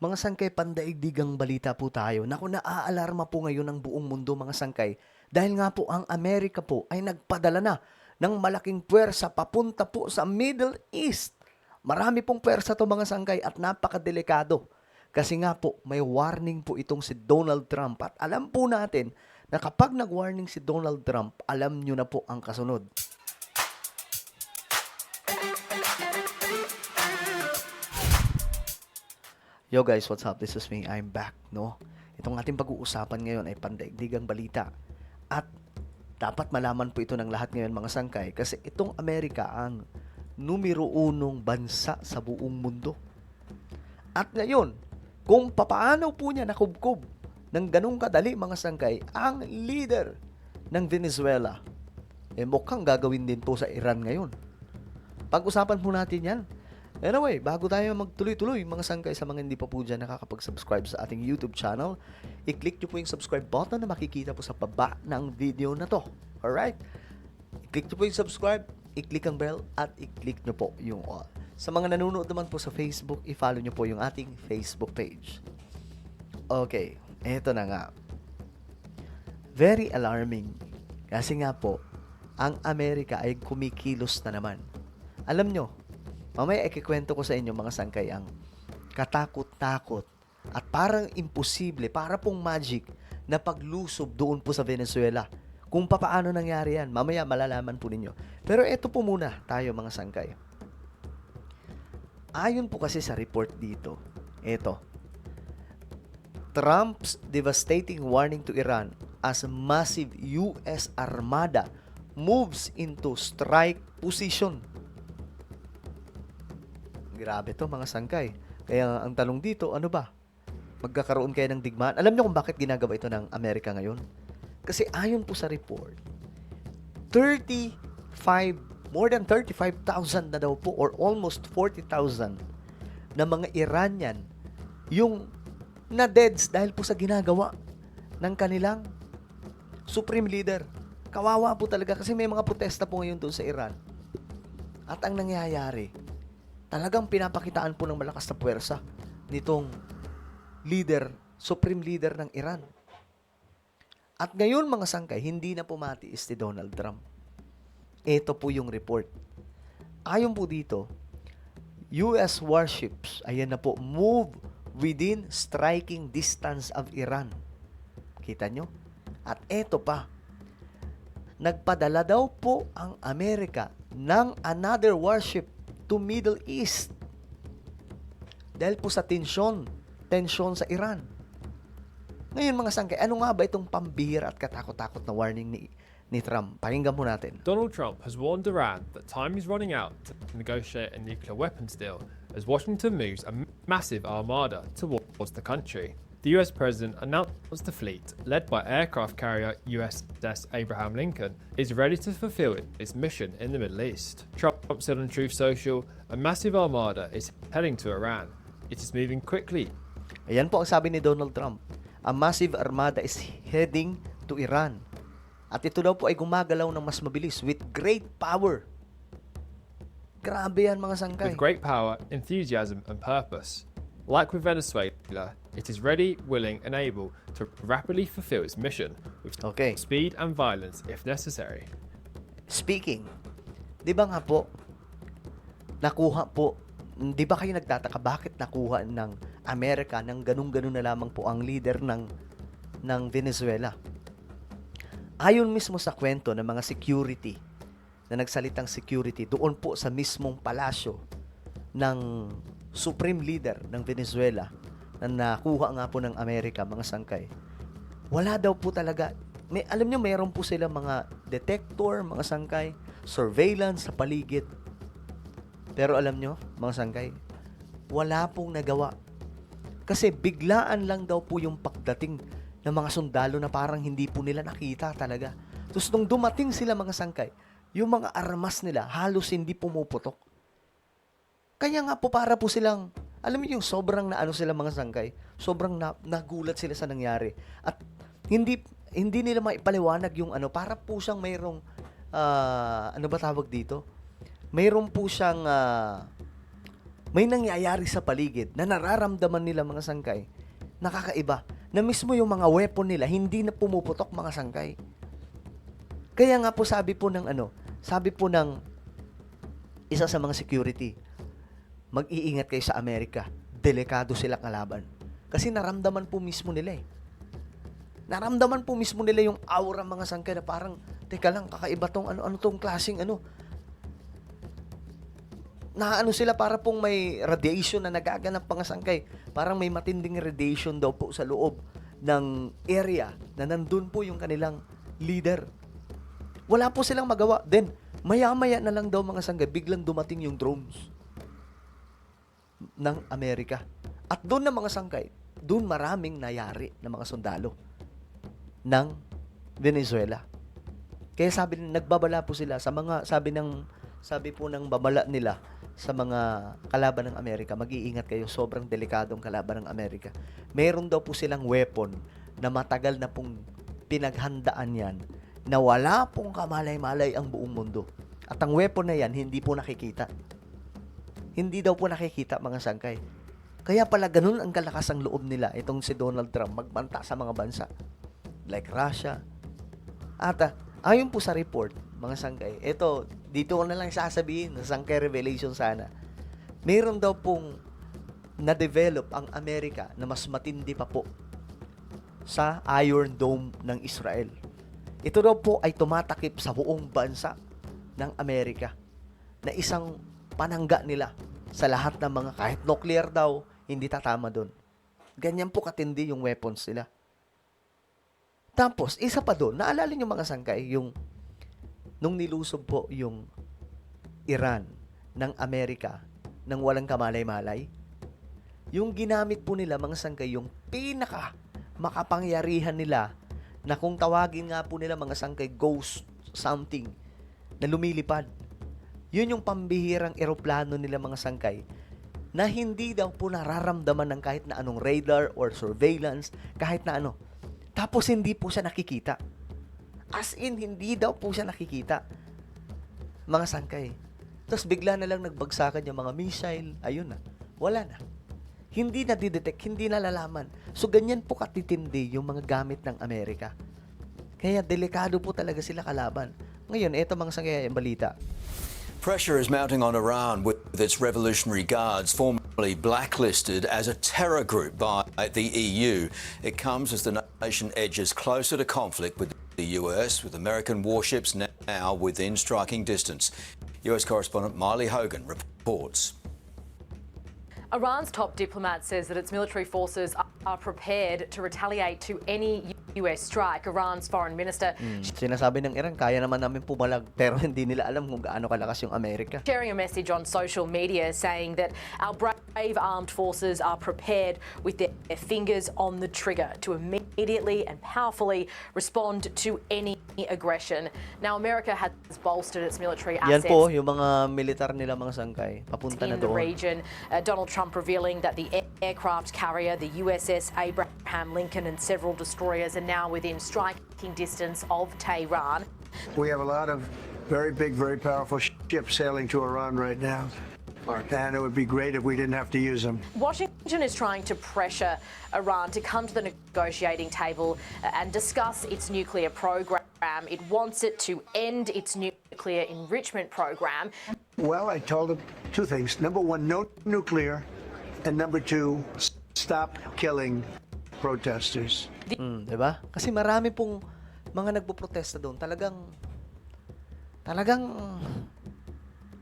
Mga sangkay, pandaigdigang balita po tayo. Naku, naaalarma po ngayon ang buong mundo, mga sangkay. Dahil nga po ang Amerika po ay nagpadala na ng malaking puwersa papunta po sa Middle East. Marami pong puwersa to, mga sangkay, at napakadelikado. Kasi nga po, may warning po itong si Donald Trump. At alam po natin na kapag nag-warning si Donald Trump, alam nyo na po ang kasunod. Yo guys, what's up? This is me. I'm back, no? Itong ating pag-uusapan ngayon ay pandaigdigang balita. At dapat malaman po ito ng lahat ngayon, mga sangkay, kasi itong Amerika ang numero unong bansa sa buong mundo. At ngayon, kung papaano po niya nakubkob ng ganung kadali, mga sangkay, ang leader ng Venezuela, mukhang gagawin din po sa Iran ngayon. Pag-usapan po natin yan. Anyway, bago tayo magtuloy-tuloy, mga sangkay, sa mga hindi pa po dyan nakakapag-subscribe sa ating YouTube channel, i-click nyo po yung subscribe button na makikita po sa baba ng video na to. Alright? I-click nyo po yung subscribe, i-click ang bell, at i-click nyo po yung all. Sa mga nanonood naman po sa Facebook, i-follow nyo po yung ating Facebook page. Okay, eto na nga. Very alarming. Kasi nga po, ang Amerika ay kumikilos na naman. Alam nyo, mamaya ikikwento ko sa inyo, mga sangkay, ang katakot-takot at parang imposible, para pong magic na paglusob doon po sa Venezuela. Kung papaano nangyari yan, mamaya malalaman po ninyo. Pero eto po muna tayo, mga sangkay. Ayon po kasi sa report dito, eto, Trump's devastating warning to Iran as massive US armada moves into strike position. Grabe to, mga sangkay. Kaya ang tanong dito, ano ba? Magkakaroon kayo ng digmaan? Alam niyo kung bakit ginagawa ito ng Amerika ngayon? Kasi ayon po sa report, more than 35,000 na daw po, or almost 40,000 na mga Iranian yung na-deads dahil po sa ginagawa ng kanilang supreme leader. Kawawa po talaga kasi may mga protesta po ngayon doon sa Iran. At ang nangyayari, talagang pinapakitaan po ng malakas na puwersa nitong leader, supreme leader ng Iran. At ngayon, mga sangkay, hindi na pumatiis si Donald Trump. Ito po yung report. Ayon po dito, US warships, ayan na po, move within striking distance of Iran. Kita nyo? At ito pa, nagpadala daw po ang Amerika ng another warship to Middle East dahil po sa tensyon sa Iran. Ngayon, mga sangkay, ano nga ba itong pambihira at katakot-takot na warning ni Trump? Pakinggan po natin. Donald Trump has warned Iran that time is running out to negotiate a nuclear weapons deal as Washington moves a massive armada towards the country. The US president announced the fleet, led by aircraft carrier USS Abraham Lincoln, is ready to fulfill its mission in the Middle East. Trump said on Truth Social, a massive armada is heading to Iran. It is moving quickly. Ayan po ang sabi ni Donald Trump. A massive armada is heading to Iran. At ito daw po ay gumagalaw ng mas mabilis with great power. Grabe yan, mga sangkay. With great power, enthusiasm and purpose. Like with Venezuela, it is ready, willing and able to rapidly fulfill its mission with speed and violence if necessary. Speaking, di ba nga po, nakuha po, di ba kayo nagtataka bakit nakuha ng Amerika ng ganun-ganun na lamang po ang leader ng Venezuela? Ayon mismo sa kwento ng mga security, na nagsalitang security, doon po sa mismong palasyo ng supreme leader ng Venezuela na nakuha nga po ng Amerika, mga sangkay. Wala daw po talaga, alam nyo, mayroon po sila mga detector, mga sangkay, surveillance sa paligid. Pero alam nyo, mga sangkay, wala pong nagawa. Kasi biglaan lang daw po yung pagdating ng mga sundalo na parang hindi po nila nakita talaga. Tapos nung dumating sila, mga sangkay, yung mga armas nila halos hindi pumuputok. Kaya nga po para po silang, alam mo yung sobrang na ano sila, mga sangkay, sobrang nagulat sila sa nangyari. At hindi nila maipaliwanag yung ano, para po siyang mayroong, ano ba tawag dito? Mayroon po siyang may nangyayari sa paligid na nararamdaman nila mga sangkay, nakakaiba, na mismo yung mga weapon nila, hindi na pumuputok mga sangkay. Kaya nga po sabi po ng isa sa mga security, mag-iingat kayo sa Amerika, delikado sila kalaban. Kasi naramdaman po mismo nila eh. Naramdaman po mismo nila yung aura mga sangkay na parang, teka lang, kakaiba tong ano tong klaseng naano sila para pong may radiation na nagaganap mga sangkay. Parang may matinding radiation daw po sa loob ng area na nandun po yung kanilang leader. Wala po silang magawa. Then, maya-maya na lang daw mga sangkay, biglang dumating yung drones ng Amerika. At doon na mga sangkay, doon maraming nayari na mga sundalo ng Venezuela. Kaya nagbabala po sila sa mga, sabi po ng babala nila sa mga kalaban ng Amerika, mag-iingat kayo, sobrang delikadong kalaban ng Amerika. Meron daw po silang weapon na matagal na pong pinaghandaan yan, na wala pong kamalay-malay ang buong mundo. At ang weapon na yan, hindi po nakikita. Hindi daw po nakikita mga sangkay. Kaya pala ganun ang kalakas ang loob nila, itong si Donald Trump, magbanta sa mga bansa like Russia. At ayon po sa report, mga sangkay, dito ko na lang sasabihin, na sangkay revelation sana, meron daw pong na-develop ang Amerika na mas matindi pa po sa Iron Dome ng Israel. Ito daw po ay tumatakip sa buong bansa ng Amerika na isang panangga nila sa lahat ng mga, kahit nuclear daw, hindi tatama doon. Ganyan po katindi yung weapons nila. Tapos, isa pa doon, naalala niyo mga sangkay, nung nilusob po yung Iran ng Amerika nang walang kamalay-malay, yung ginamit po nila mga sangkay, yung pinaka makapangyarihan nila na kung tawagin nga po nila mga sangkay ghost something na lumilipad. Yun yung pambihirang eroplano nila mga sangkay na hindi daw po nararamdaman ng kahit na anong radar or surveillance, kahit na ano. Tapos hindi po siya nakikita. As in, hindi daw po siya nakikita. Mga sangkay. Tapos bigla na lang nagbagsakan yung mga missile. Ayun na. Wala na. Hindi na didetect, hindi nalalaman. So, ganyan po katitindi yung mga gamit ng Amerika. Kaya delikado po talaga sila kalaban. Ngayon, eto mga sangkay yung balita. Pressure is mounting on Iran with its Revolutionary Guards formally blacklisted as a terror group by the EU. It comes as the nation edges closer to conflict with the US, with American warships now within striking distance. US correspondent Miley Hogan reports. Iran's top diplomat says that its military forces are prepared to retaliate to any US strike. Iran's foreign minister Sinasabi ng Iran, kaya naman namin pumalag, pero hindi nila alam kung gaano kalakas yung Amerika. sharing a message on social media saying that our brave armed forces are prepared with their fingers on the trigger to immediately and powerfully respond to any aggression. Now, America has bolstered its military Yan assets po, yung mga militar nila mga sangkay, papunta na in the doon. region. Donald Trump revealing that the aircraft carrier, the USS Abraham Lincoln, and several destroyers are now within striking distance of Tehran. We have a lot of very big, very powerful ships sailing to Iran right now. And it would be great if we didn't have to use them. Washington is trying to pressure Iran to come to the negotiating table and discuss its nuclear program. It wants it to end its nuclear enrichment program. Well, I told them two things. Number one, no nuclear. And number two, stop killing protesters. Diba? Kasi marami pong mga nagpo-protesta doon. Talagang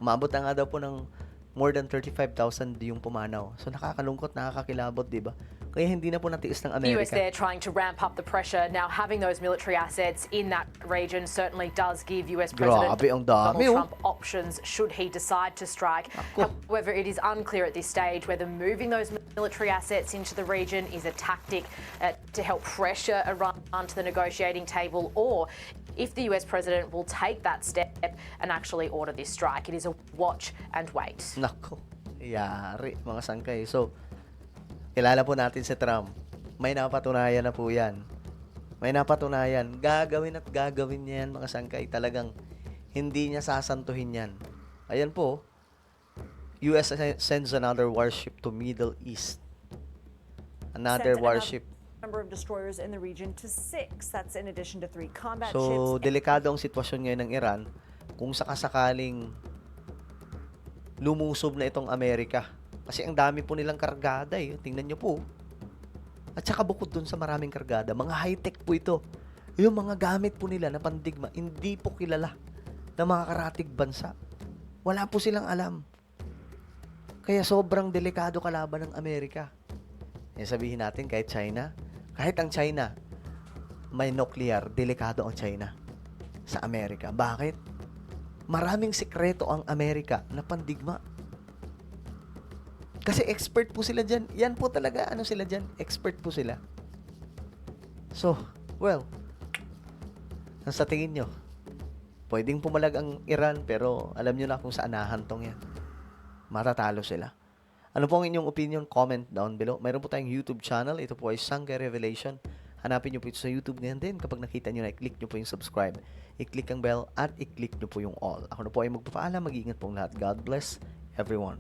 umabot na nga daw po ng more than 35,000 yung pumanaw. So nakakalungkot, nakakakilabot, diba? Kaya hindi na po natiis ng The US Amerika. there trying to ramp up the pressure. Now, having those military assets in that region certainly does give US President Grabe, ang dami, Donald oh. Trump options should he decide to strike. Ako. However, it is unclear at this stage whether moving those military assets into the region is a tactic to help pressure Iran to the negotiating table, or if the US President will take that step and actually order this strike. It is a watch and wait. Nako, yari mga sangkay. So, kilala po natin si Trump. May napatunayan na po yan. May napatunayan. Gagawin at gagawin niya yan mga sangkay. Talagang hindi niya sasantuhin yan. Ayan po. US sends another warship to Middle East. Another Sent warship. Number of destroyers in the region to 6. That's in addition to 3 combat So, ships. delikado ang sitwasyon ngayon ng Iran kung sakasakaling lumusob na itong Amerika. Kasi ang dami po nilang kargada eh. Tingnan nyo po. At saka bukod dun sa maraming kargada, mga high-tech po ito. Yung mga gamit po nila na pandigma, hindi po kilala ng mga karatig bansa. Wala po silang alam. Kaya sobrang delikado kalaban ng Amerika. Eh, sabihin natin kahit China, kahit ang China may nuclear, delikado ang China sa Amerika. Bakit? Maraming sikreto ang Amerika na pandigma. Kasi expert po sila dyan. Yan po talaga, ano sila dyan? Expert po sila. So, well, sa tingin nyo, pwedeng pumalag ang Iran, pero alam nyo na kung saan nahantong yan. Matatalo sila. Ano po ang inyong opinion? Comment down below. Mayroon po tayong YouTube channel. Ito po ay Sangkay Revelation. Hanapin nyo po ito sa YouTube ngayon din. Kapag nakita nyo na, i-click nyo po yung subscribe. I-click ang bell at i-click nyo po yung all. Ako na po ay magpapaalam. Mag-iingat pong lahat. God bless everyone.